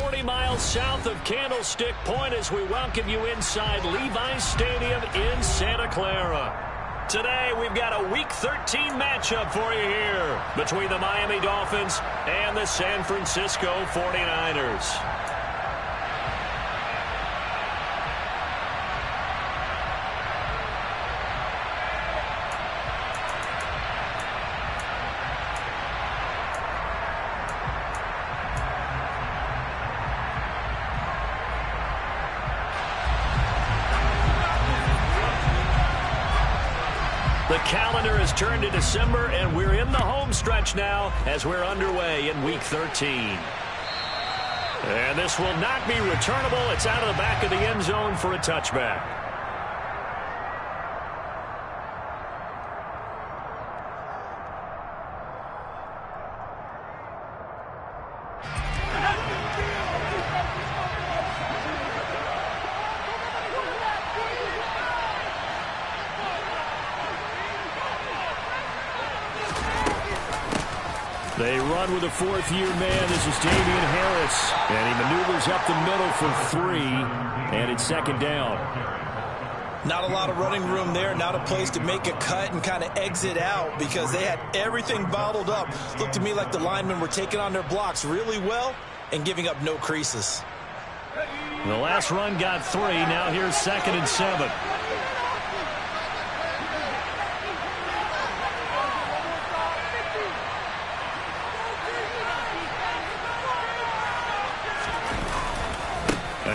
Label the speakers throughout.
Speaker 1: 40 miles south of Candlestick Point as we welcome you inside Levi's Stadium in Santa Clara. Today, we've got a Week 13 matchup for you here between the Miami Dolphins and the San Francisco 49ers. The calendar has turned to December, and we're in the home stretch now as we're underway in Week 13. And this will not be returnable. It's out of the back of the end zone for a touchback. They run with a fourth-year man. This is Damian Harris. And he maneuvers up the middle for 3. And it's second down.
Speaker 2: Not a lot of running room there. Not a place to make a cut and kind of exit out because they had everything bottled up. Looked to me like the linemen were taking on their blocks really well and giving up no creases.
Speaker 1: The last run got 3. Now here's 2nd and 7.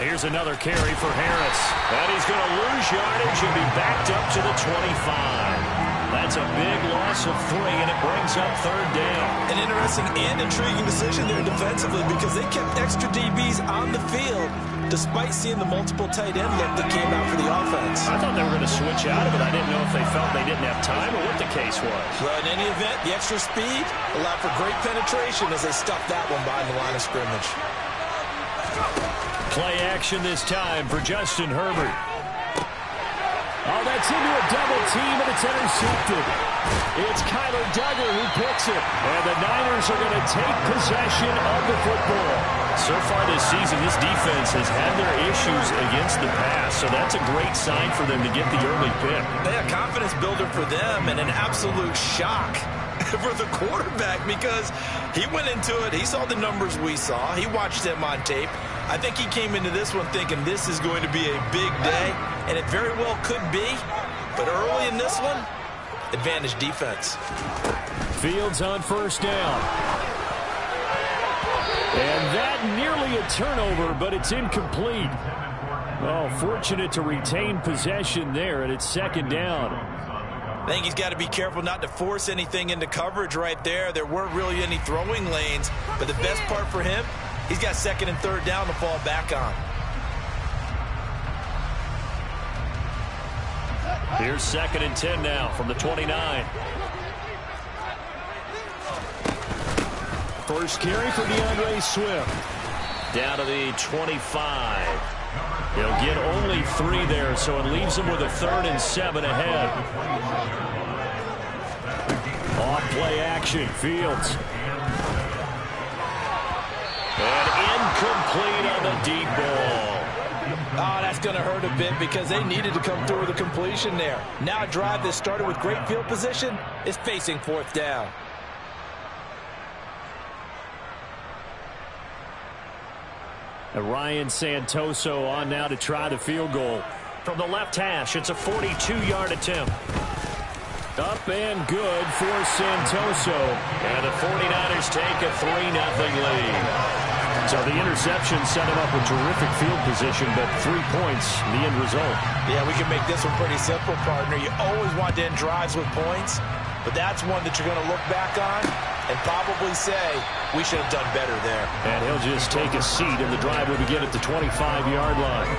Speaker 1: Here's another carry for Harris. And he's going to lose yardage and be backed up to the 25. That's a big loss of 3, and it brings up 3rd down.
Speaker 2: An interesting and intriguing decision there defensively because they kept extra DBs on the field despite seeing the multiple tight end look that came out for the offense.
Speaker 1: I thought they were going to switch out of it. I didn't know if they felt they didn't have time or what the case was.
Speaker 2: Well, in any event, the extra speed allowed for great penetration as they stuffed that one behind the line of scrimmage.
Speaker 1: Play action this time for Justin Herbert. Oh, that's into a double team, and it's intercepted. It's Kyler Duggar who picks it. And the Niners are going to take possession of the football. So far this season, this defense has had their issues against the pass, so that's a great sign for them to get the early pick.
Speaker 2: Yeah, confidence builder for them and an absolute shock for the quarterback because he went into it. He saw the numbers we saw. He watched them on tape. I think he came into this one thinking this is going to be a big day, and it very well could be. But early in this one, advantage defense.
Speaker 1: Fields on 1st down. And that nearly a turnover, but it's incomplete. Oh, fortunate to retain possession there, and it's 2nd down.
Speaker 2: I think he's got to be careful not to force anything into coverage right there. There weren't really any throwing lanes, but the best part for him, he's got 2nd and 3rd down to fall back on.
Speaker 1: Here's 2nd and 10 now from the 29. First carry for DeAndre Swift. Down to the 25. He'll get only 3 there, so it leaves him with a 3rd and 7 ahead. Off play action, Fields. And incomplete on the deep ball.
Speaker 2: Oh, that's going to hurt a bit because they needed to come through with a completion there. Now a drive that started with great field position is facing 4th down.
Speaker 1: And Ryan Santoso on now to try the field goal. From the left hash, it's a 42-yard attempt. Up and good for Santoso. And the 49ers take a 3-0 lead. So the interception set him up with terrific field position, but 3 points, the end result.
Speaker 2: Yeah, we can make this one pretty simple, partner. You always want to end drives with points, but that's one that you're going to look back on and probably say, we should have done better there.
Speaker 1: And he'll just take a seat, and the drive will begin at the 25-yard line.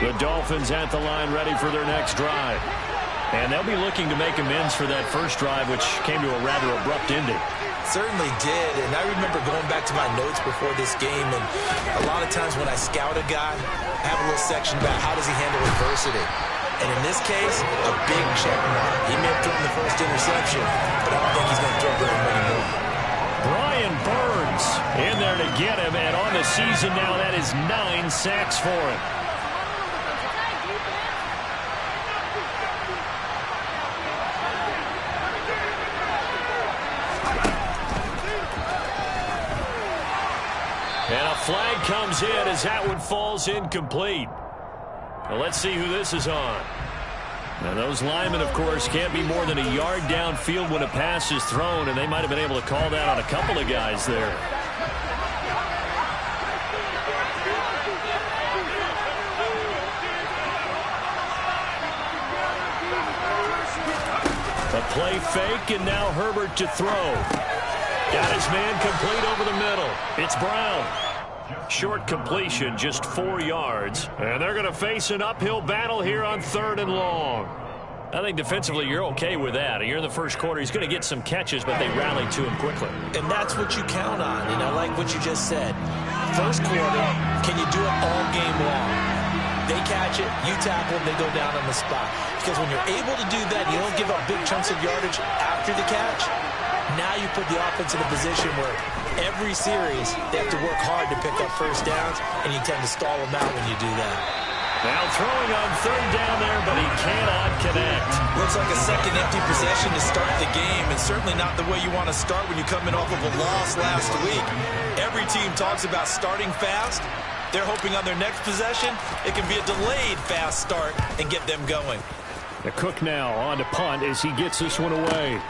Speaker 1: The Dolphins at the line ready for their next drive. And they'll be looking to make amends for that first drive, which came to a rather abrupt ending.
Speaker 2: Certainly did, and I remember going back to my notes before this game, and a lot of times when I scout a guy, I have a little section about how does he handle adversity. And in this case, a big check mark. He may have thrown the first interception, but I don't think he's going to throw very many more.
Speaker 1: Brian Burns in there to get him, and on the season now, that is 9 sacks for him. And a flag comes in as that one falls incomplete. Now let's see who this is on. Now those linemen, of course, can't be more than a yard downfield when a pass is thrown, and they might have been able to call that on a couple of guys there. A play fake, and now Herbert to throw. Got his man complete over the middle. It's Brown. Short completion, just 4 yards. And they're going to face an uphill battle here on 3rd and long. I think defensively you're okay with that. You're in the first quarter. He's going to get some catches, but they rallied to him quickly.
Speaker 2: And that's what you count on. And I like what you just said. First quarter, can you do it all game long? They catch it, you tackle them, they go down on the spot. Because when you're able to do that, you don't give up big chunks of yardage after the catch. Now you put the offense in a position where every series they have to work hard to pick up first downs, and you tend to stall them out when you do that.
Speaker 1: Now throwing on 3rd down there, but he cannot connect.
Speaker 2: Looks like a second empty possession to start the game, and certainly not the way you want to start when you're coming off of a loss last week. Every team talks about starting fast. They're hoping on their next possession, it can be a delayed fast start and get them going.
Speaker 1: The Cook now on to punt as he gets this one away.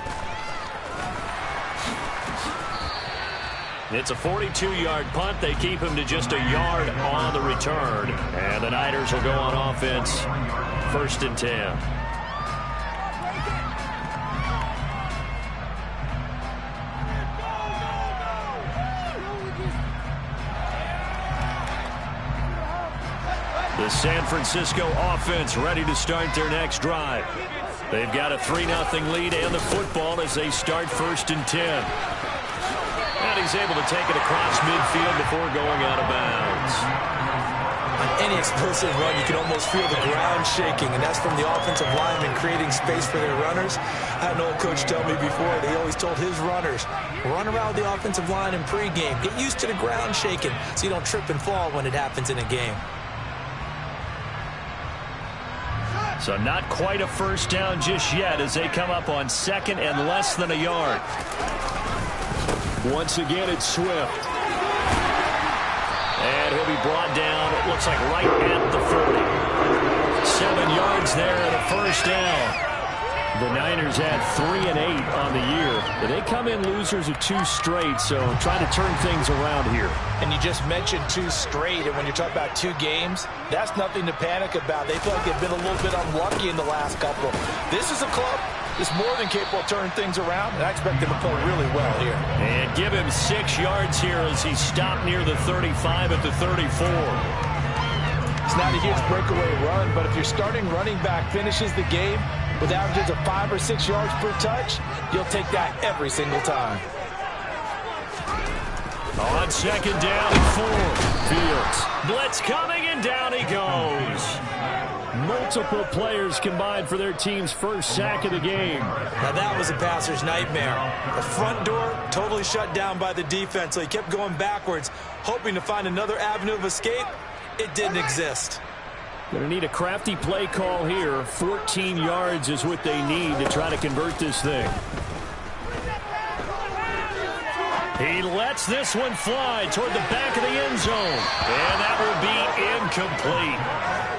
Speaker 1: It's a 42-yard punt. They keep him to just a yard on the return. And the Niners will go on offense, 1st and 10. The San Francisco offense ready to start their next drive. They've got a 3-0 lead and the football as they start 1st and 10. And he's able to take it across midfield before going out of bounds.
Speaker 2: On any explosive run, you can almost feel the ground shaking, and that's from the offensive linemen creating space for their runners. I had an old coach tell me before, they always told his runners, run around the offensive line in pregame. Get used to the ground shaking so you don't trip and fall when it happens in a game.
Speaker 1: So not quite a first down just yet as they come up on 2nd and less than a yard. Once again, it's Swift. And he'll be brought down, it looks like right at the 40. 7 yards there and a first down. The Niners had 3 and 8 on the year. But they come in losers of 2 straight, so trying to turn things around here.
Speaker 2: And you just mentioned 2 straight, and when you're talking about 2 games, that's nothing to panic about. They feel like they've been a little bit unlucky in the last couple. This is a club that's more than capable of turning things around, and I expect them to play really well here.
Speaker 1: And give him 6 yards here as he stopped near the 35 at the 34.
Speaker 2: It's not a huge breakaway run, but if your starting running back finishes the game with averages of 5 or 6 yards per touch, you'll take that every single time.
Speaker 1: On 2nd down and 4. Fields. Blitz coming, and down he goes. Multiple players combined for their team's first sack of the game.
Speaker 2: Now that was a passer's nightmare. The front door totally shut down by the defense, so he kept going backwards, hoping to find another avenue of escape. It didn't exist.
Speaker 1: Going to need a crafty play call here. 14 yards is what they need to try to convert this thing. He lets this one fly toward the back of the end zone. And that will be incomplete.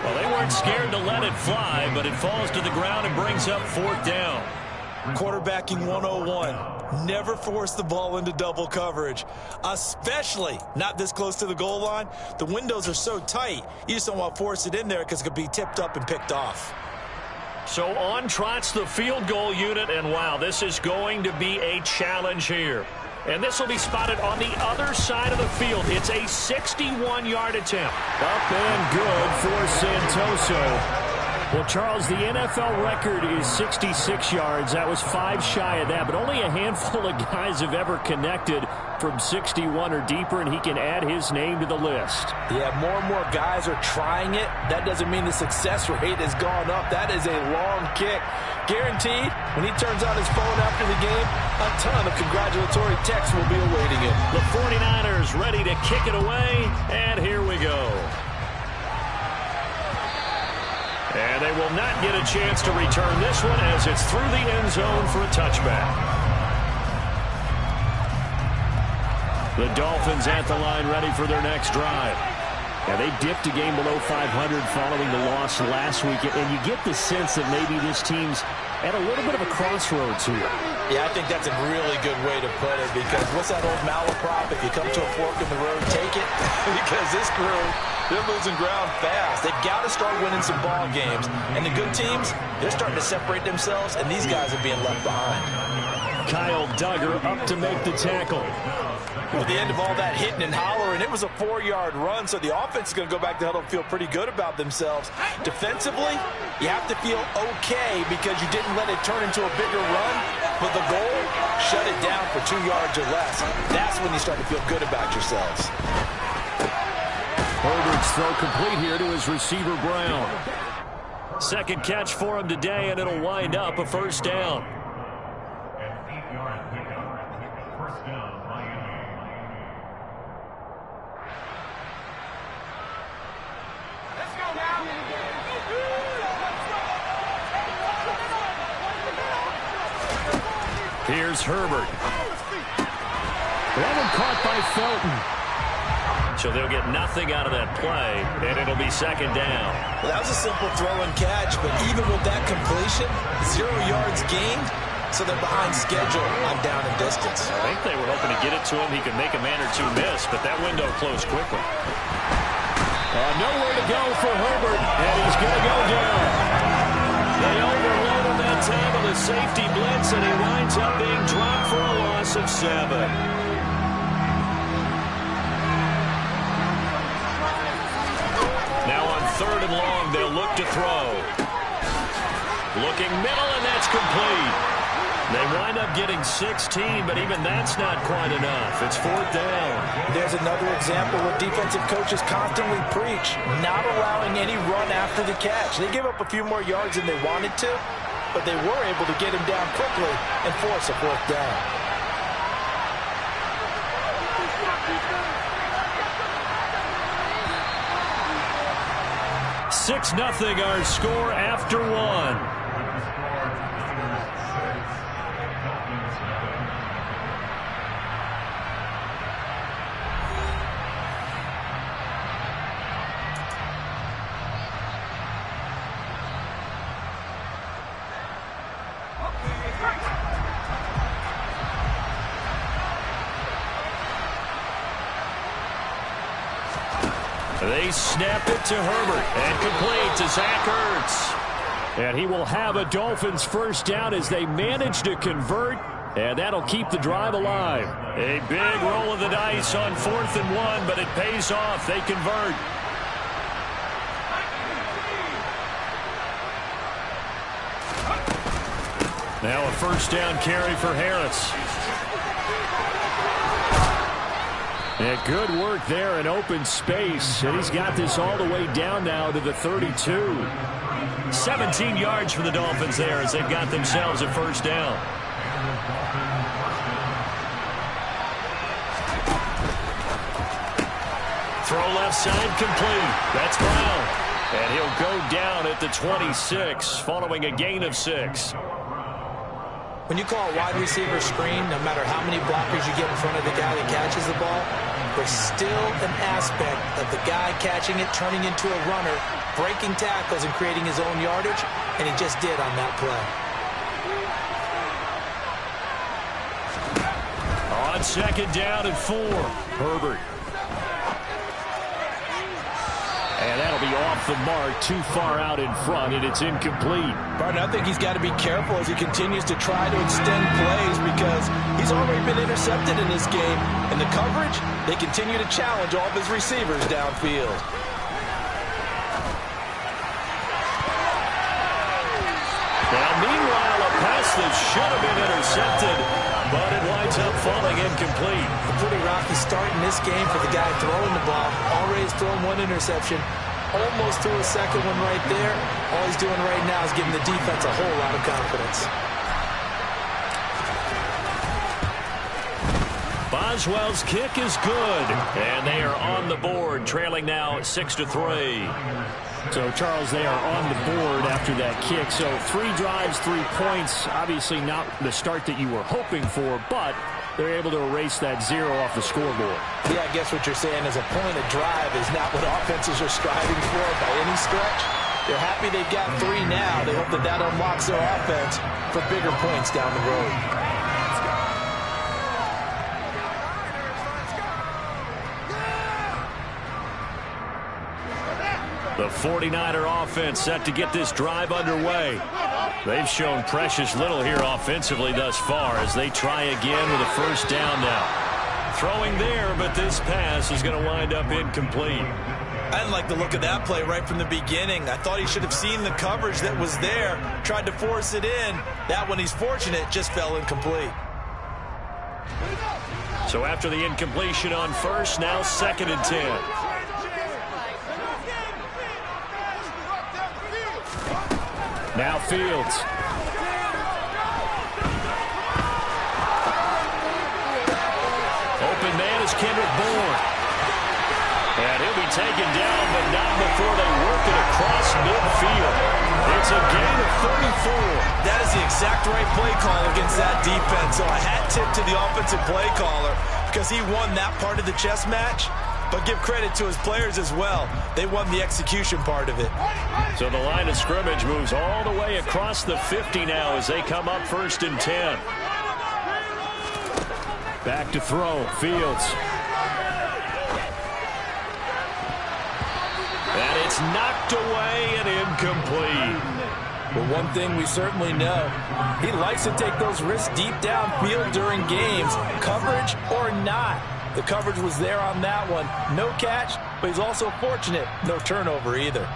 Speaker 1: Well, they weren't scared to let it fly, but it falls to the ground and brings up 4th down.
Speaker 2: Quarterbacking 101. Never force the ball into double coverage, especially not this close to the goal line. The windows are so tight, you just don't want to force it in there because it could be tipped up and picked off.
Speaker 1: So on trots the field goal unit, and wow, this is going to be a challenge here. And this will be spotted on the other side of the field. It's a 61-yard attempt. Up and good for Santoso. Well, Charles, the NFL record is 66 yards. That was 5 shy of that, but only a handful of guys have ever connected from 61 or deeper, and he can add his name to the list.
Speaker 2: Yeah, more and more guys are trying it. That doesn't mean the success rate has gone up. That is a long kick. Guaranteed, when he turns on his phone after the game, a ton of congratulatory texts will be awaiting him.
Speaker 1: The 49ers ready to kick it away, and here we go. And they will not get a chance to return this one as it's through the end zone for a touchback. The Dolphins at the line ready for their next drive. Yeah, they dipped a game below 500 following the loss last week, and you get the sense that maybe this team's at a little bit of a crossroads here.
Speaker 2: Yeah, I think that's a really good way to put it, because what's that old malaprop? If you come to a fork in the road, take it. Because this crew, they're losing ground fast. They've got to start winning some ball games. And the good teams, they're starting to separate themselves, and these guys are being left behind.
Speaker 1: Kyle Duggar up to make the tackle.
Speaker 2: At the end of all that hitting and hollering, it was a 4-yard run, so the offense is going to go back to huddle and feel pretty good about themselves. Defensively, you have to feel okay because you didn't let it turn into a bigger run, but the goal, shut it down for 2 yards or less. That's when you start to feel good about yourselves.
Speaker 1: Herbert's throw complete here to his receiver, Brown. Second catch for him today, and it'll wind up a first down. Here's Herbert. That one caught by Felton. So they'll get nothing out of that play, and it'll be second down.
Speaker 2: Well, that was a simple throw and catch, but even with that completion, 0 yards gained, so they're behind schedule on down and distance.
Speaker 1: I think they were hoping to get it to him. He could make a man or two miss, but that window closed quickly. Nowhere to go for Herbert, and he's going to go down. They overload him that time with a safety blitz, and he winds up being dropped for a loss of 7. Now on 3rd and long, they'll look to throw. Looking middle, and that's complete. They wind up getting 16, but even that's not quite enough. It's 4th down.
Speaker 2: There's another example what defensive coaches constantly preach, not allowing any run after the catch. They gave up a few more yards than they wanted to, but they were able to get him down quickly and force a 4th down.
Speaker 1: Six 6-0 our score after 1. They snap it to Herbert and complete to Zach Ertz. And he will have a Dolphins first down as they manage to convert, and that'll keep the drive alive. A big roll of the dice on 4th and 1, but it pays off. They convert. Now a first down carry for Harris. Yeah, good work there in open space, and he's got this all the way down now to the 32. 17 yards for the Dolphins there as they've got themselves a first down. Throw left side complete. That's Brown. And he'll go down at the 26 following a gain of 6.
Speaker 2: When you call a wide receiver screen, no matter how many blockers you get in front of the guy that catches the ball, there's still an aspect of the guy catching it, turning into a runner, breaking tackles and creating his own yardage, and he just did on that play.
Speaker 1: On 2nd down and 4, Herbert. And that'll be off the mark, too far out in front, and it's incomplete.
Speaker 2: Barton, I think he's got to be careful as he continues to try to extend plays because he's already been intercepted in this game. And the coverage, they continue to challenge all of his receivers downfield.
Speaker 1: that should have been intercepted, but it winds up falling incomplete.
Speaker 2: A pretty rocky start in this game for the guy throwing the ball. Already has thrown one interception. Almost threw a second one right there. All he's doing right now is giving the defense a whole lot of confidence.
Speaker 1: Boswell's kick is good, and they are on the board, trailing now 6-3. So, Charles, they are on the board after that kick. So, 3 drives, 3 points. Obviously not the start that you were hoping for, but they're able to erase that 0 off the scoreboard.
Speaker 2: Yeah, I guess what you're saying is a point of drive is not what offenses are striving for by any stretch. They're happy they've got 3 now. They hope that that unlocks their offense for bigger points down the road.
Speaker 1: The 49er offense set to get this drive underway. They've shown precious little here offensively thus far as they try again with a first down now. Throwing there, but this pass is going to wind up incomplete.
Speaker 2: I didn't like the look of that play right from the beginning. I thought he should have seen the coverage that was there, tried to force it in. That one, he's fortunate, just fell incomplete.
Speaker 1: So after the incompletion on first, now 2nd and 10. Now Fields. Open man is Kendrick Bourne. And he'll be taken down, but not before they work it across midfield. It's a gain of 34.
Speaker 2: That is the exact right play call against that defense. So a hat tip to the offensive play caller because he won that part of the chess match. But give credit to his players as well. They won the execution part of it.
Speaker 1: So the line of scrimmage moves all the way across the 50 now as they come up 1st and 10. Back to throw. Fields. And it's knocked away and incomplete.
Speaker 2: But one thing we certainly know, he likes to take those risks deep downfield during games, coverage or not. The coverage was there on that one. No catch, but he's also fortunate. No turnover either.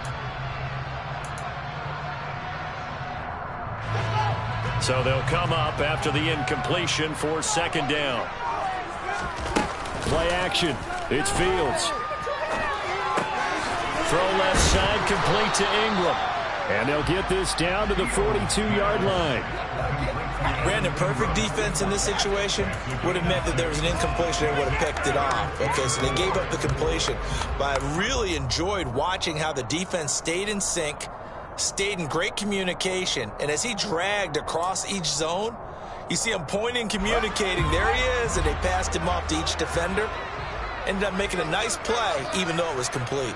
Speaker 1: So they'll come up after the incompletion for 2nd down. Play action. It's Fields. Throw left side, complete to Ingram. And they'll get this down to the 42-yard line.
Speaker 2: Brandon, perfect defense in this situation would have meant that there was an incompletion and would have picked it off. Okay, so they gave up the completion. But I really enjoyed watching how the defense stayed in sync, stayed in great communication, and as he dragged across each zone, you see him pointing, communicating. There he is, and they passed him off to each defender. Ended up making a nice play, even though it was complete.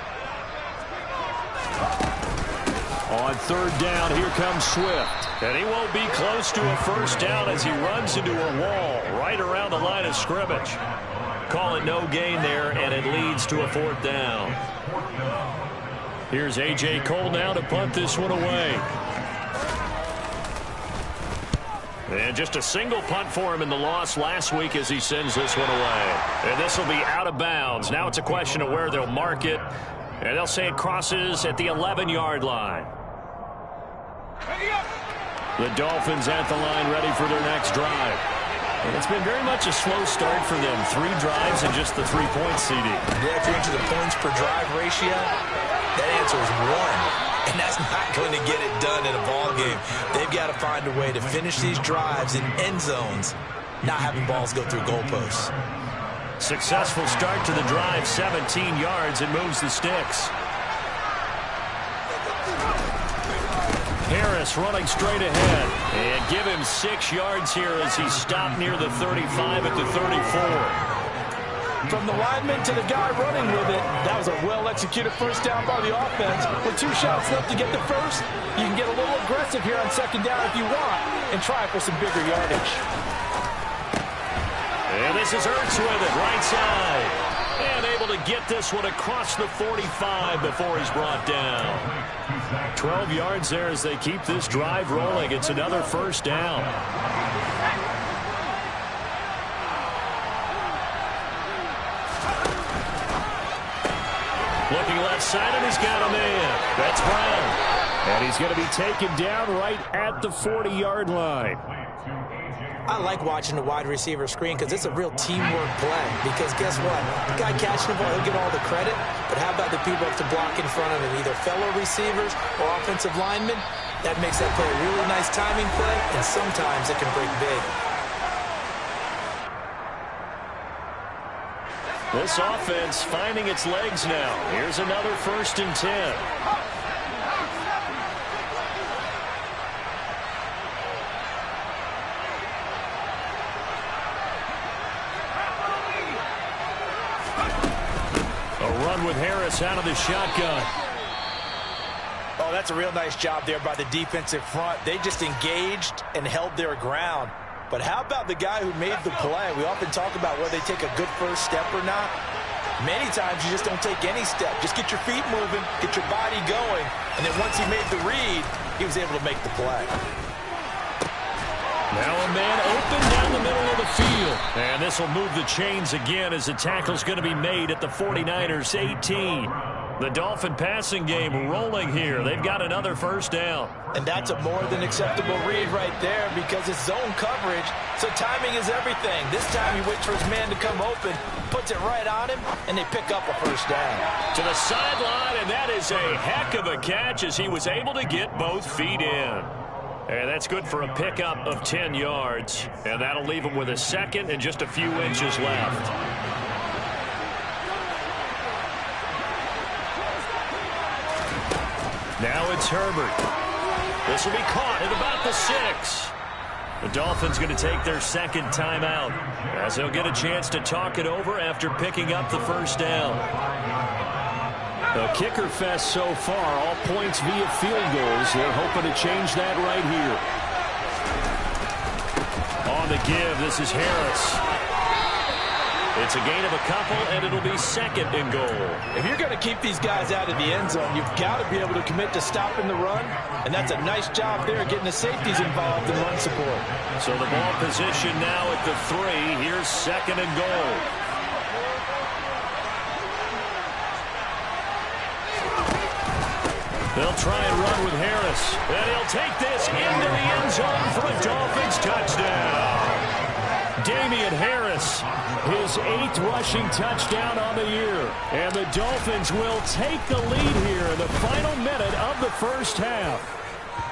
Speaker 1: On 3rd down, here comes Swift. And he won't be close to a first down as he runs into a wall right around the line of scrimmage. Call it no gain there, and it leads to a 4th down. Here's A.J. Cole now to punt this one away. And just a single punt for him in the loss last week as he sends this one away. And this will be out of bounds. Now it's a question of where they'll mark it. And they'll say it crosses at the 11-yard line. The Dolphins at the line ready for their next drive. And it's been very much a slow start for them. 3 drives and just the 3-point CD.
Speaker 2: Yeah, if you're into the points per drive ratio, that answer is 1. And that's not going to get it done in a ball game. They've got to find a way to finish these drives in end zones, not having balls go through goalposts.
Speaker 1: Successful start to the drive, 17 yards, and moves the sticks. Harris running straight ahead. And give him 6 yards here as he stopped near the 35 at the 34.
Speaker 2: From the lineman to the guy running with it, that was a well-executed first down by the offense. With 2 shots left to get the first, you can get a little aggressive here on 2nd down if you want and try for some bigger yardage.
Speaker 1: And this is Ertz with it, right side. And able to get this one across the 45 before he's brought down. 12 yards there as they keep this drive rolling. It's another first down. Looking left side, and he's got a man. That's Brown. And he's going to be taken down right at the 40-yard line.
Speaker 2: I like watching the wide receiver screen because it's a real teamwork play. Because guess what? The guy catching the ball, he'll get all the credit. But how about the people up to block in front of him, either fellow receivers or offensive linemen? That makes that play a really nice timing play, and sometimes it can break big.
Speaker 1: This offense finding its legs now. Here's another 1st and 10. With Harris out of the shotgun.
Speaker 2: Oh, that's a real nice job there by the defensive front. They just engaged and held their ground. But how about the guy who made the play? We often talk about whether they take a good first step or not. Many times you just don't take any step. Just get your feet moving, get your body going, and then once he made the read, he was able to make the play.
Speaker 1: Now a man open down the middle of the field. And this will move the chains again as the tackle's going to be made at the 49ers 18. The Dolphin passing game rolling here. They've got another 1st down.
Speaker 2: And that's a more than acceptable read right there because it's zone coverage, so timing is everything. This time he waits for his man to come open, puts it right on him, and they pick up a 1st down.
Speaker 1: To the sideline, and that is a heck of a catch as he was able to get both feet in. And that's good for a pickup of 10 yards. And that'll leave him with a 2nd and just a few inches left. Now it's Herbert. This will be caught at about the 6. The Dolphins going to take their 2nd timeout as they'll get a chance to talk it over after picking up the 1st down. A kicker fest so far, all points via field goals. They're hoping to change that right here. On the give, this is Harris. It's a gain of a couple, and it'll be 2nd and goal.
Speaker 2: If you're going to keep these guys out of the end zone, you've got to be able to commit to stopping the run, and that's a nice job there getting the safeties involved in run support.
Speaker 1: So the ball position now at the 3. Here's 2nd and goal. They'll try and run with Harris. And he'll take this into the end zone for a Dolphins touchdown. Damian Harris, his 8th rushing touchdown on the year. And the Dolphins will take the lead here in the final minute of the 1st half.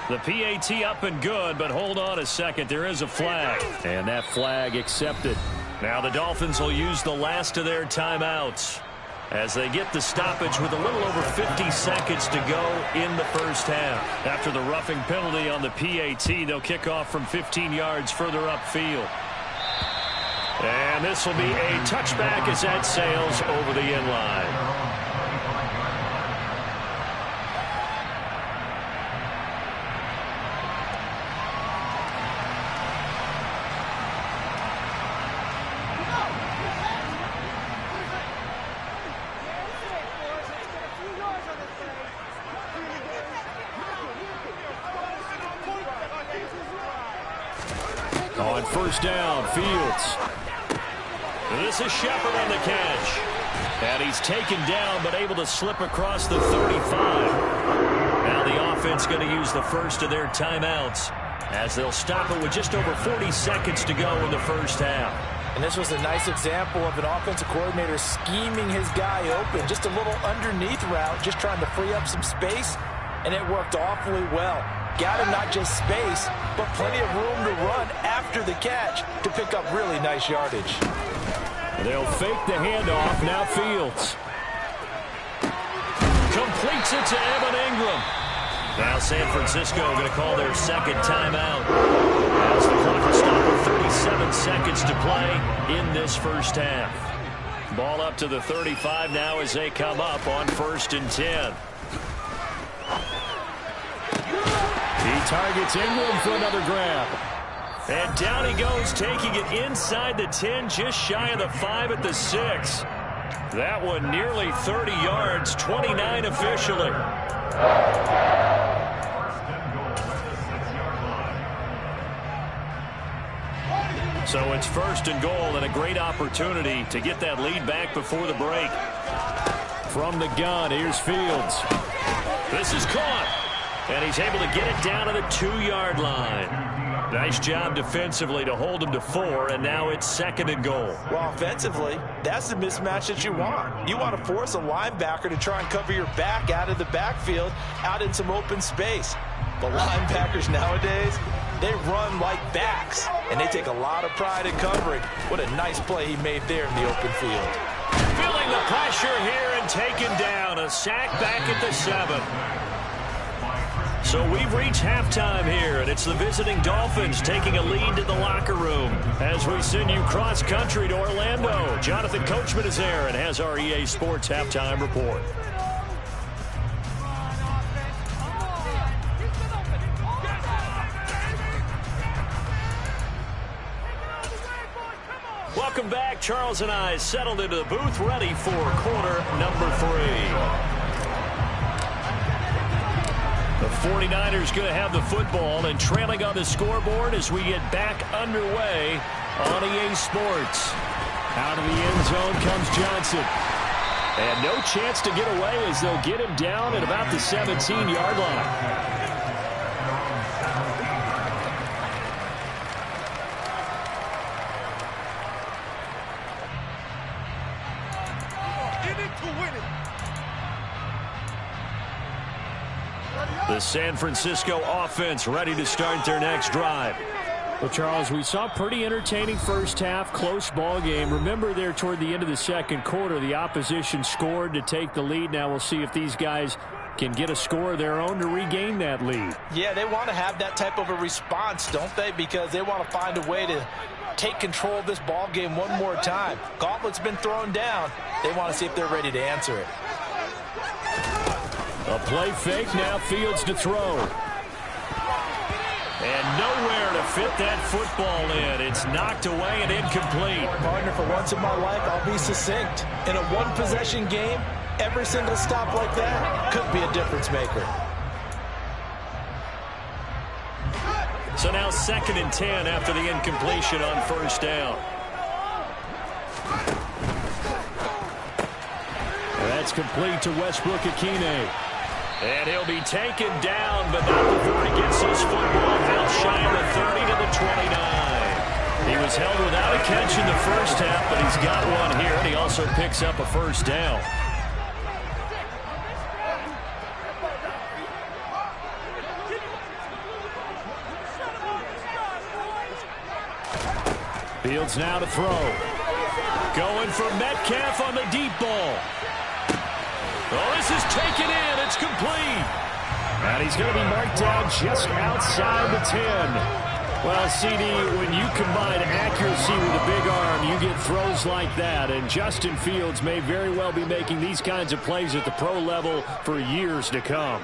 Speaker 1: The PAT up and good, but hold on a second. There is a flag. And that flag accepted. Now the Dolphins will use the last of their timeouts as they get the stoppage with a little over 50 seconds to go in the 1st half. After the roughing penalty on the PAT, they'll kick off from 15 yards further upfield. And this will be a touchback as that sails over the end line. On 1st down, Fields. This is Shepard on the catch. And he's taken down but able to slip across the 35. Now the offense going to use the 1st of their timeouts as they'll stop it with just over 40 seconds to go in the 1st half.
Speaker 2: And this was a nice example of an offensive coordinator scheming his guy open. Just a little underneath route, just trying to free up some space, and it worked awfully well. Got him not just space, but plenty of room to run after the catch to pick up really nice yardage.
Speaker 1: They'll fake the handoff. Now Fields completes it to Evan Ingram. Now San Francisco going to call their 2nd timeout as the clock will stop with 37 seconds to play in this 1st half. Ball up to the 35 now as they come up on 1st and 10. He targets Ingram for another grab. And down he goes, taking it inside the 10, just shy of the 5 at the 6. That one nearly 30 yards, 29 officially. So it's 1st and goal and a great opportunity to get that lead back before the break. From the gun, here's Fields. This is caught. And he's able to get it down to the 2-yard line. Nice job defensively to hold him to 4, and now it's 2nd and goal.
Speaker 2: Well, offensively, that's the mismatch that you want. You want to force a linebacker to try and cover your back out of the backfield, out in some open space. The linebackers nowadays, they run like backs, and they take a lot of pride in covering. What a nice play he made there in the open field.
Speaker 1: Feeling the pressure here and taken down. A sack back at the 7. So we've reached halftime here, and it's the visiting Dolphins taking a lead to the locker room. As we send you cross-country to Orlando, Jonathan Coachman is there and has our EA Sports halftime report. Welcome back. Charles and I settled into the booth, ready for quarter number 3. The 49ers going to have the football and trailing on the scoreboard as we get back underway on EA Sports. Out of the end zone comes Johnson. And no chance to get away as they'll get him down at about the 17-yard line. The San Francisco offense ready to start their next drive. Well, Charles, we saw pretty entertaining first half, close ball game. Remember there toward the end of the second quarter, the opposition scored to take the lead. Now we'll see if these guys can get a score of their own to regain that lead.
Speaker 2: Yeah, they want to have that type of a response, don't they? Because they want to find a way to take control of this ball game one more time. Gauntlet's been thrown down. They want to see if they're ready to answer it.
Speaker 1: A play fake, now Fields to throw. And nowhere to fit that football in. It's knocked away and incomplete.
Speaker 2: Partner, for once in my life, I'll be succinct. In a one-possession game, every single stop like that could be a difference maker.
Speaker 1: So now 2nd and 10 after the incompletion on first down. And that's complete to Westbrook-Ikhine. And he'll be taken down, but not before he gets his football held shy of the 30 to the 29. He was held without a catch in the first half, but he's got one here, and he also picks up a first down. Fields now to throw. Going for Metcalf on the deep ball. Oh, this is taken in. It's complete. And he's going to be marked down just outside the 10. Well, CD, when you combine accuracy with a big arm, you get throws like that. And Justin Fields may very well be making these kinds of plays at the pro level for years to come.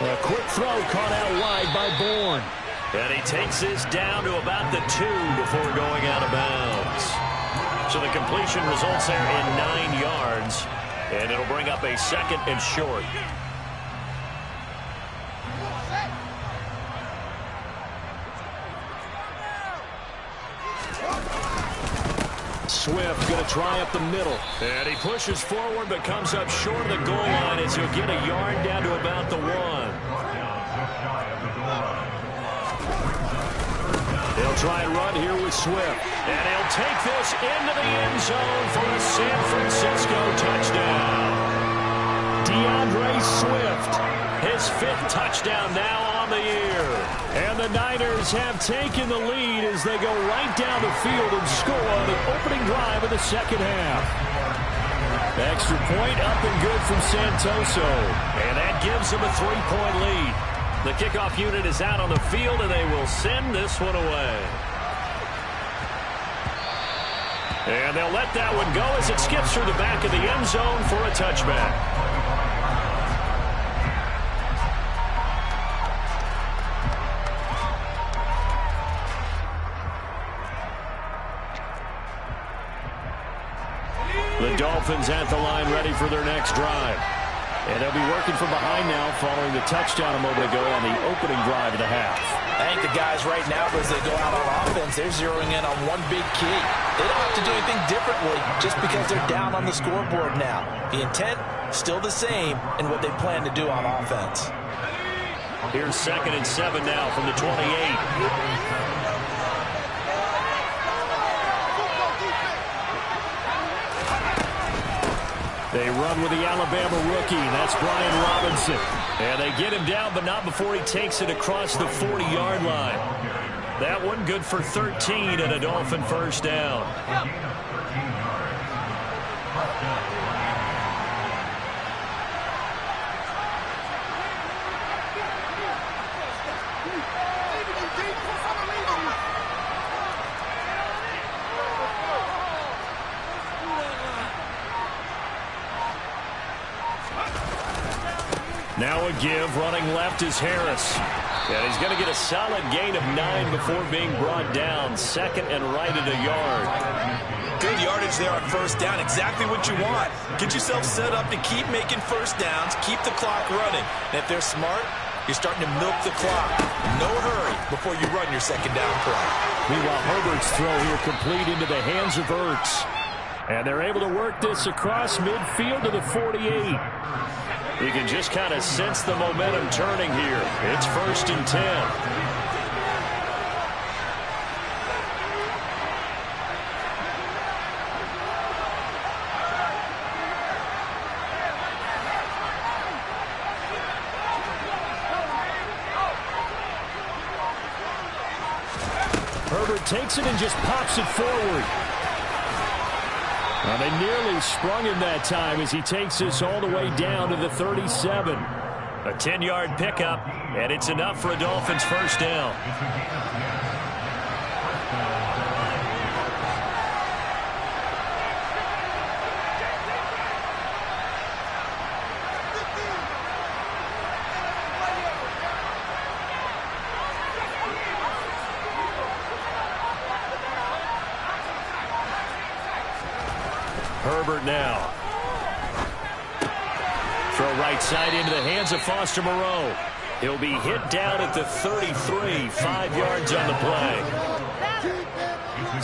Speaker 1: A quick throw caught out wide by Bourne. And he takes this down to about the 2 before going out of bounds. So the completion results there in 9 yards. And it'll bring up a 2nd and short. Swift going to try up the middle. And he pushes forward but comes up short of the goal line as he'll get a yard down to about the 1. They'll try and run here with Swift. And he'll take this into the end zone for a San Francisco touchdown. DeAndre Swift, his 5th touchdown now on the year. And the Niners have taken the lead as they go right down the field and score on the opening drive of the second half. Extra point up and good from Santoso. And that gives them a 3-point lead. The kickoff unit is out on the field, and they will send this one away. And they'll let that one go as it skips through the back of the end zone for a touchback. The Dolphins at the line ready for their next drive. And they'll be working from behind now following the touchdown a moment ago on the opening drive of the half.
Speaker 2: I think the guys right now, as they go out on offense, they're zeroing in on one big key. They don't have to do anything differently just because they're down on the scoreboard now. The intent, still the same in what they plan to do on offense.
Speaker 1: Here's 2nd and 7 now from the 28. They run with the Alabama rookie. That's Brian Robinson. And they get him down, but not before he takes it across the 40-yard line. That one good for 13 and a Dolphin first down. Now a give, running left is Harris. And he's going to get a solid gain of 9 before being brought down. 2nd and right at a yard.
Speaker 2: Good yardage there on first down. Exactly what you want. Get yourself set up to keep making first downs, keep the clock running. And if they're smart, you're starting to milk the clock. No hurry before you run your second down play.
Speaker 1: Meanwhile, Herbert's throw here complete into the hands of Ertz. And they're able to work this across midfield to the 48. You can just kind of sense the momentum turning here. It's 1st and 10. Herbert takes it and just pops it forward. Well, they nearly sprung him that time as he takes this all the way down to the 37. A 10-yard pickup, and it's enough for a Dolphins first down. Herbert now. Throw right side into the hands of Foster Moreau. He'll be hit down at the 33, 5 yards on the play.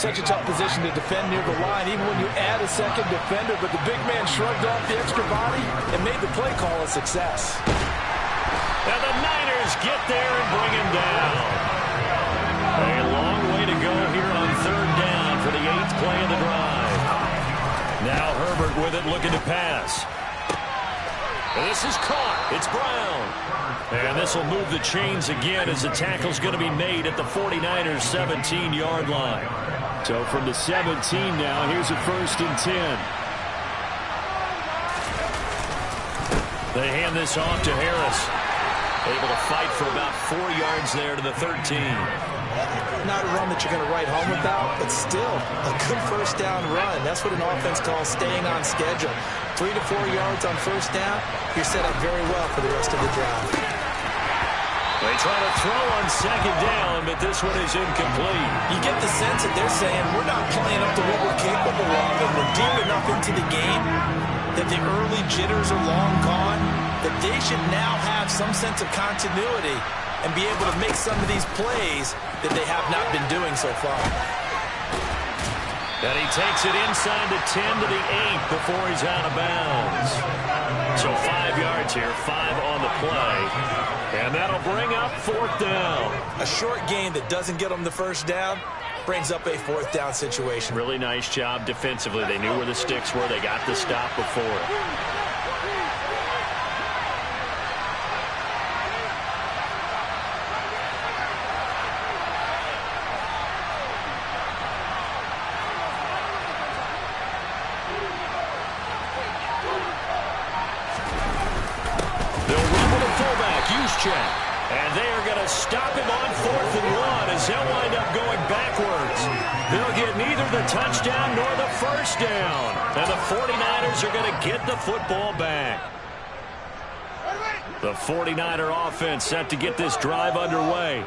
Speaker 3: Such a tough position to defend near the line, even when you add a second defender, but the big man shrugged off the extra body and made the play call a success.
Speaker 1: And the Niners get there and bring him down. A long way to go here on 3rd down for the 8th play of the drive. Now Herbert with it, looking to pass. This is caught. It's Brown. And this will move the chains again as the tackle's going to be made at the 49ers' 17-yard line. So from the 17 now, here's a 1st and 10. They hand this off to Harris. Able to fight for about 4 yards there to the 13.
Speaker 2: Not a run that you're going to write home about, but still a good first down run. That's what an offense calls staying on schedule. 3 to 4 yards on first down, you're set up very well for the rest of the drive.
Speaker 1: They try to throw on 2nd down, but this one is incomplete.
Speaker 2: You get the sense that they're saying we're not playing up to what we're capable of, and we're deep enough into the game that the early jitters are long gone, that they should now have some sense of continuity and be able to make some of these plays that they have not been doing so far.
Speaker 1: And he takes it inside the 10 to the 8 before he's out of bounds. So 5 yards here, 5 on the play. And that'll bring up 4th down.
Speaker 2: A short gain that doesn't get them the first down brings up a 4th down situation.
Speaker 1: Really nice job defensively. They knew where the sticks were. They got the stop before. And they are going to stop him on 4th and 1 as they'll wind up going backwards. They'll get neither the touchdown nor the first down. And the 49ers are going to get the football back. The 49er offense set to get this drive underway.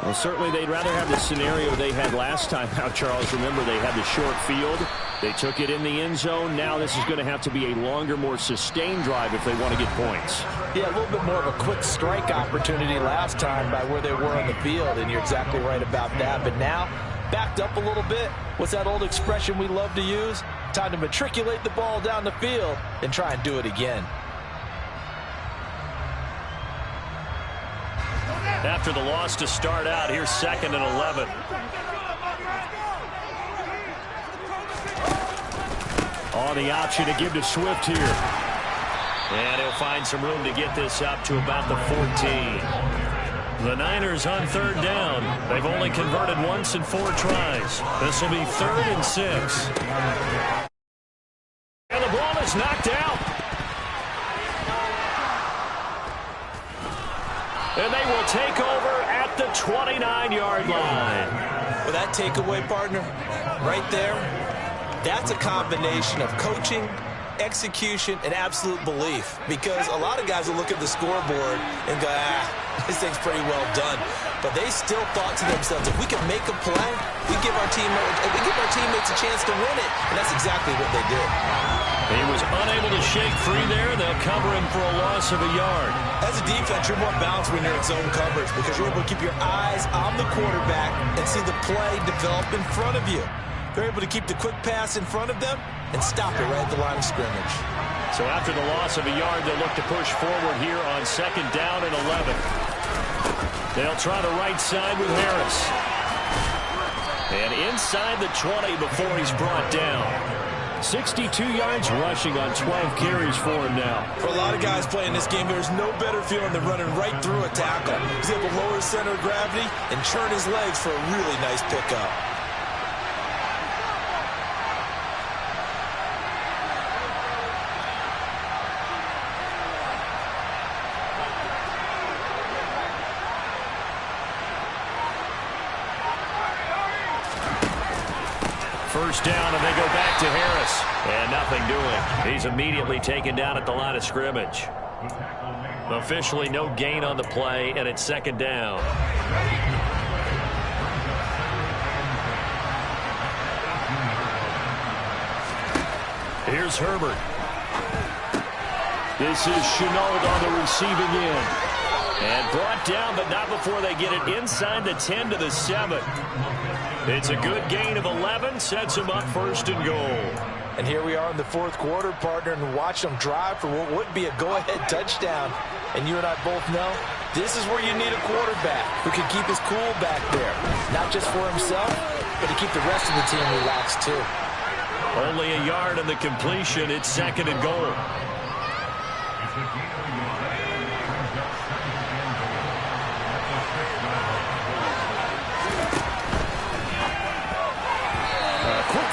Speaker 1: Well, certainly they'd rather have the scenario they had last time out, Charles. Remember, they had the short field. They took it in the end zone. Now this is going to have to be a longer, more sustained drive if they want to get points.
Speaker 3: Yeah, a little bit more of a quick strike opportunity last time by where they were on the field, and you're exactly right about that. But now, backed up a little bit. What's that old expression we love to use? Time to matriculate the ball down the field and try and do it again.
Speaker 1: After the loss to start out, here's 2nd and 11. On the option to give to Swift here. And he'll find some room to get this up to about the 14. The Niners on 3rd down. They've only converted once in 4 tries. This will be 3rd and 6. And the ball is knocked out. And they will take over at the 29-yard line.
Speaker 2: Well, that takeaway, partner, right there, that's a combination of coaching, execution, and absolute belief. Because a lot of guys will look at the scoreboard and go, this thing's pretty well done. But they still thought to themselves, if we can make a play, we give our teammates a chance to win it. And that's exactly what they did.
Speaker 1: He was unable to shake free there. They'll cover him for a loss of a yard.
Speaker 2: As a defense, you're more balanced when you're in zone coverage because you're able to keep your eyes on the quarterback and see the play develop in front of you. They're able to keep the quick pass in front of them and stop it right at the line of scrimmage.
Speaker 1: So after the loss of a yard, they'll look to push forward here on 2nd down and 11. They'll try the right side with Harris. And inside the 20 before he's brought down. 62 yards rushing on 12 carries for him now.
Speaker 2: For a lot of guys playing this game, there's no better feeling than running right through a tackle. He's able to lower his center of gravity and churn his legs for a really nice pickup.
Speaker 1: First down, and they go back to Harris. And nothing doing. He's immediately taken down at the line of scrimmage. Officially no gain on the play, and it's 2nd down. Here's Herbert. This is Chenault on the receiving end. And brought down, but not before they get it inside the 10 to the 7. It's a good gain of 11, sets him up 1st and goal.
Speaker 3: And here we are in the 4th quarter, partner, and watch them drive for what would be a go-ahead touchdown. And you and I both know this is where you need a quarterback who can keep his cool back there. Not just for himself, but to keep the rest of the team relaxed too.
Speaker 1: Only a yard on the completion. It's 2nd and goal.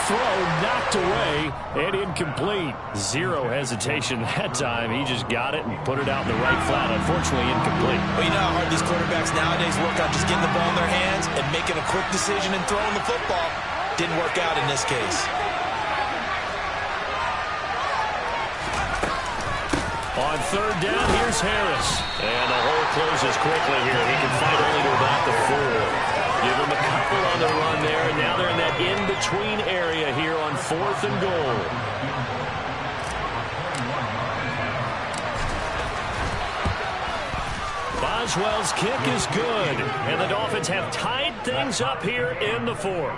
Speaker 1: Throw knocked away and incomplete. Zero hesitation that time. He just got it and put it out in the right flat. Unfortunately, incomplete.
Speaker 2: Well, you know how hard these quarterbacks nowadays work on just getting the ball in their hands and making a quick decision and throwing the football. Didn't work out in this case.
Speaker 1: On 3rd down, here's Harris. And the hole closes quickly here. He can fight only to about the 4. Give him a couple on the run there, and now they're in that in-between area here on 4th and goal. Boswell's kick is good, and the Dolphins have tied things up here in the 4th.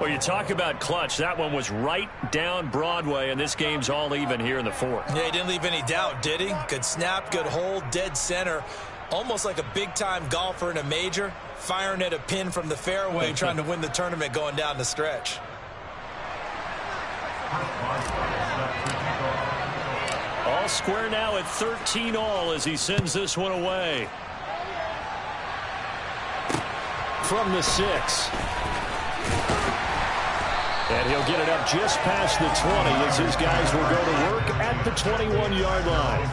Speaker 1: Well, you talk about clutch. That one was right down Broadway, and this game's all even here in the 4th.
Speaker 2: Yeah, he didn't leave any doubt, did he? Good snap, good hold, dead center. Almost like a big-time golfer in a major, firing at a pin from the fairway, trying to win the tournament going down the stretch.
Speaker 1: All square now at 13 all as he sends this one away. From the 6. And he'll get it up just past the 20 as his guys will go to work at the 21-yard line.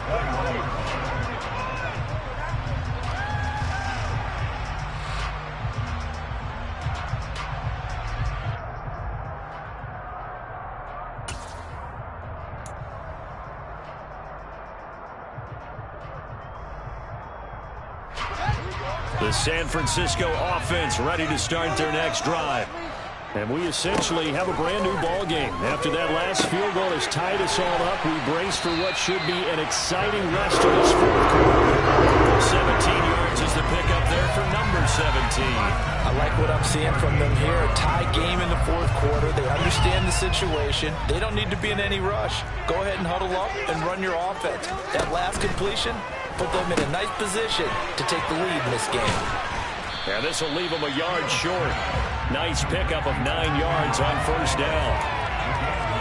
Speaker 1: The San Francisco offense ready to start their next drive. And we essentially have a brand-new ball game. After that last field goal has tied us all up, we brace for what should be an exciting rest of this fourth quarter. 17 yards is the pickup there for number 17.
Speaker 3: I like what I'm seeing from them here. A tie game in the fourth quarter. They understand the situation. They don't need to be in any rush. Go ahead and huddle up and run your offense. That last completion put them in a nice position to take the lead in this game.
Speaker 1: And this will leave them a yard short. Nice pickup of 9 yards on first down.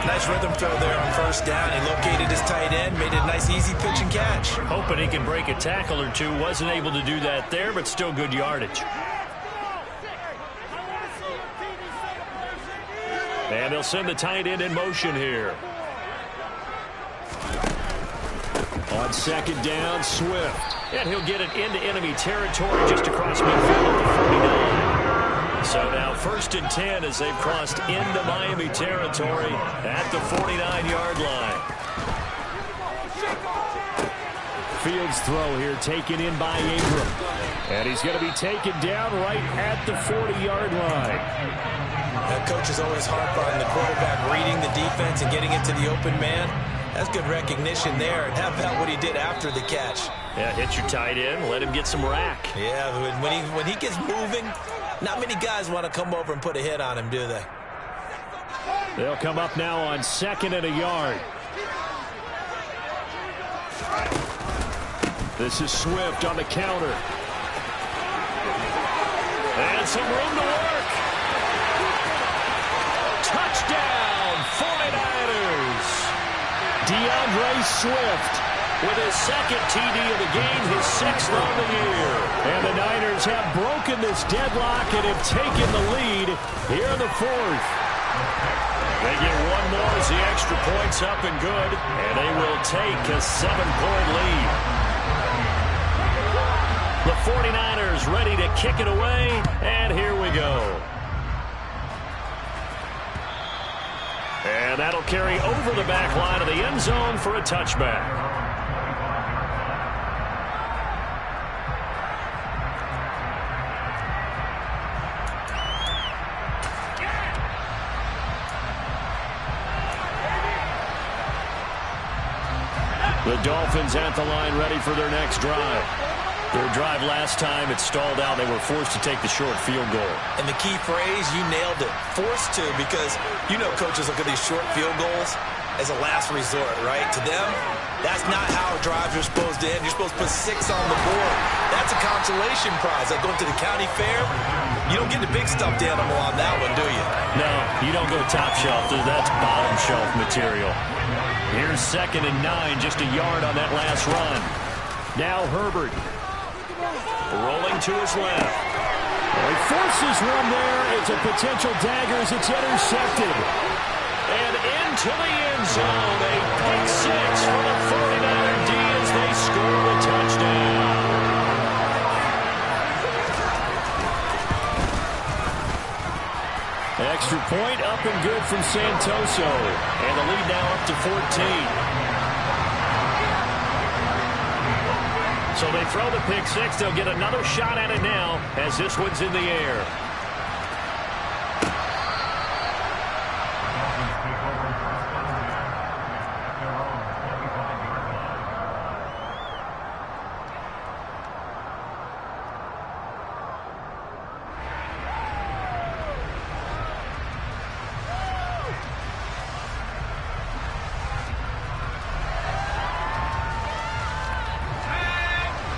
Speaker 2: Nice rhythm throw there on first down. He located his tight end, made it a nice easy pitch and catch.
Speaker 1: Hoping he can break a tackle or two. Wasn't able to do that there, but still good yardage. And they'll send the tight end in motion here. On second down, Swift. And he'll get it into enemy territory just across midfield at the 49. So now 1st and 10 as they've crossed into Miami territory at the 49-yard line. Fields throw here taken in by Ingram. And he's going to be taken down right at the 40-yard line.
Speaker 2: That coach is always harp on the quarterback reading the defense and getting it to the open man. That's good recognition there. And how about what he did after the catch?
Speaker 1: Yeah, hit your tight end, let him get some rack.
Speaker 2: Yeah, when he gets moving, not many guys want to come over and put a hit on him, do they?
Speaker 1: They'll come up now on 2nd and a yard. This is Swift on the counter. And some room to work. Touchdown, 49ers. DeAndre Swift with his 2nd TD of the game, his 6th on the year. And the Niners have broken this deadlock and have taken the lead here in the 4th. They get one more as the extra point's up and good, and they will take a 7-point lead. The 49ers ready to kick it away, and here we go. And that'll carry over the back line of the end zone for a touchback. The Dolphins at the line ready for their next drive. Their drive last time, it stalled out. They were forced to take the short field goal.
Speaker 2: And the key phrase, you nailed it. Forced to, because you know coaches look at these short field goals as a last resort, right? To them, that's not how drives are supposed to end. You're supposed to put 6 on the board. That's a consolation prize. Like going to the county fair, you don't get the big stuffed animal on that one, do you?
Speaker 1: No, you don't go top shelf. That's bottom shelf material. Here's 2nd and 9, just a yard on that last run. Now Herbert. Rolling to his left. He forces one there. It's a potential dagger as it's intercepted. And into the end zone. A pick 6 for the 49er D as they score the touchdown. Extra point up and good from Santoso. And the lead now up to 14. So they throw the pick 6. They'll get another shot at it now as this one's in the air.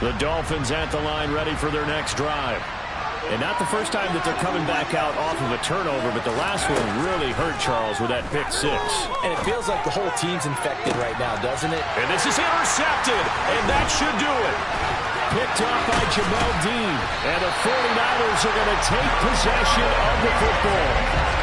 Speaker 1: The Dolphins at the line ready for their next drive. And not the first time that they're coming back out off of a turnover, but the last one really hurt Charles with that pick 6.
Speaker 3: And it feels like the whole team's infected right now, doesn't it?
Speaker 1: And this is intercepted, and that should do it. Picked up by Jamel Dean. And the 49ers are going to take possession of the football.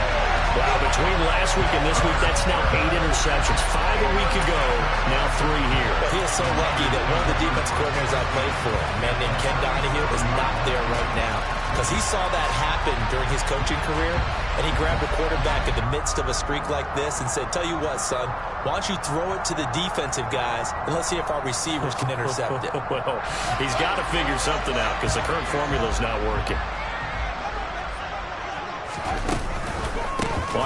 Speaker 1: Wow, between last week and this week, that's now 8 interceptions. 5 a week ago, now 3 here.
Speaker 2: Well, he is so lucky that one of the defense coordinators I played for, a man named Ken Donahue, is not there right now. Because he saw that happen during his coaching career, and he grabbed a quarterback in the midst of a streak like this and said, tell you what, son, why don't you throw it to the defensive guys, and let's see if our receivers can intercept it.
Speaker 1: Well, he's got to figure something out because the current formula is not working.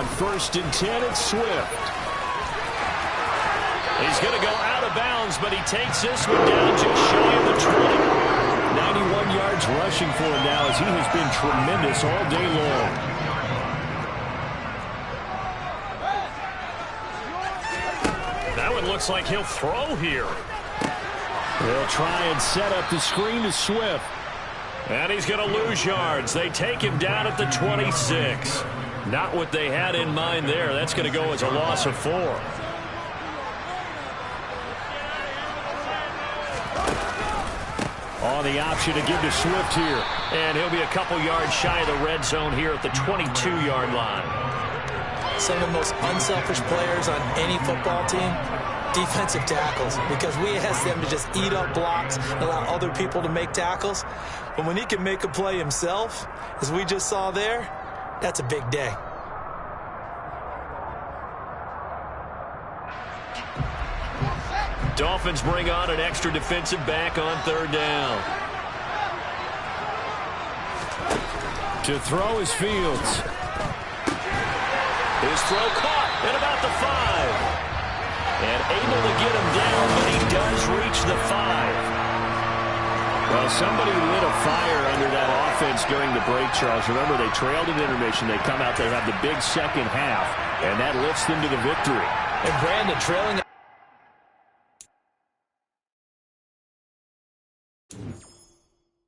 Speaker 1: On 1st and 10, it's Swift. He's going to go out of bounds, but he takes this one down just shy of the 20. 91 yards rushing for him now as he has been tremendous all day long. That one looks like he'll throw here. They'll try and set up the screen to Swift. And he's going to lose yards. They take him down at the 26. Not what they had in mind there. That's going to go as a loss of 4. On the option to give to Swift here. And he'll be a couple yards shy of the red zone here at the 22-yard line.
Speaker 3: Some of the most unselfish players on any football team, defensive tackles, because we ask them to just eat up blocks and allow other people to make tackles. But when he can make a play himself, as we just saw there, that's a big day.
Speaker 1: Dolphins bring on an extra defensive back on 3rd down. To throw is Fields. His throw caught at about the 5. And able to get him down, but he does reach the 5. Well, somebody lit a fire under that offense during the break, Charles. Remember, they trailed at intermission. They come out there and have the big second half, and that lifts them to the victory.
Speaker 3: And Brandon trailing